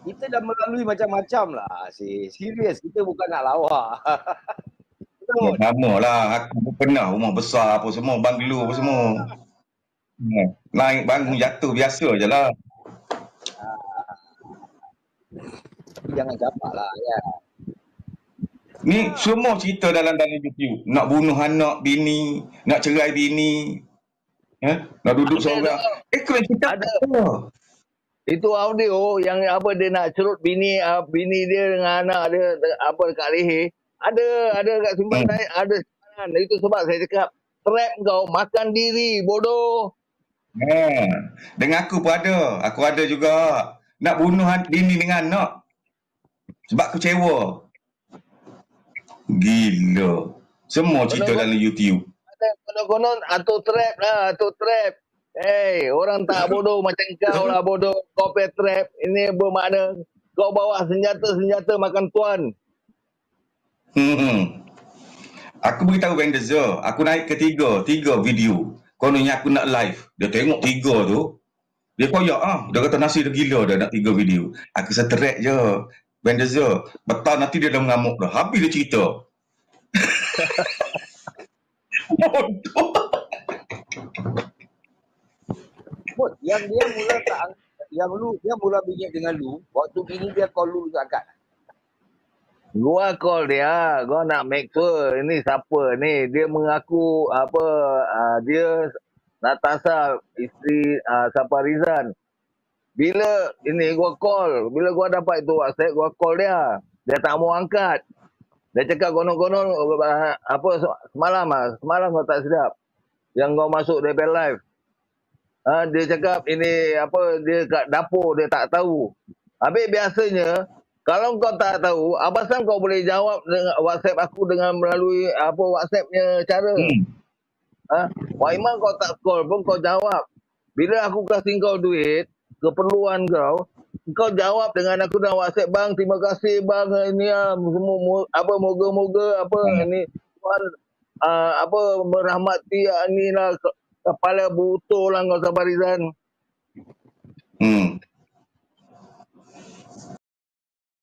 Kita dah melalui macam-macam lah. Serius, kita bukan nak lawak. Ya, sama lah. Aku pun pernah rumah besar apa semua, banglo apa semua. Naik bangun jatuh biasa je lah. Jangan capak lah ya. Ni semua cerita dalam YouTube. Nak bunuh anak bini, nak cerai bini. Nak duduk seorang. Kau cerita Ada. apa? Itu audio yang apa dia nak cerut bini dia dengan anak dia apa dekat leher. Ada kat simpanan, ada simpanan. Itu sebab saya cakap trap kau makan diri bodoh. Dengan aku pun ada. Aku ada juga. Nak bunuh bini dengan anak. Sebab kecewa. Gila. Semua cerita dalam YouTube. Ada konon-konon atau trap lah, atau trap. Orang tak bodoh macam kau lah bodoh. Kau pay trap. Ini bermakna kau bawa senjata makan tuan. Aku beritahu Bendezer, aku naik ke tiga video. Kononnya aku nak live. Dia tengok 3 tu. Dia koyak Dia kata nasi dah gila dah nak 3 video. Aku seterek je. Bendezer, betul nanti dia dah mengamuk dah. Habis dia cerita. Bodoh. Yang dia mula tak, dia mula bingit dengan lu. Waktu gini dia call lu zakat. Gua call dia, gua nak make sure ini siapa ni. Dia mengaku apa dia Natasha isteri Saparizan. Bila ini gua call, bila gua dapat itu WhatsApp, gua call dia. Dia tak mau angkat. Dia cakap konon-konon apa semalam gua tak sedap. Yang gua masuk DP live. Dia cakap ini apa dia kat dapur dia tak tahu. Habis biasanya kalau kau tak tahu, Abasam kau boleh jawab dengan WhatsApp aku dengan melalui apa WhatsAppnya cara. Wak Iman kau tak call pun kau jawab. Bila aku kasih kau duit, keperluan kau jawab dengan aku dalam WhatsApp, bang terima kasih bang ini semua apa moga-moga apa ini Tuhan apa merahmati inilah kepala butuh lah kau Sabarizan.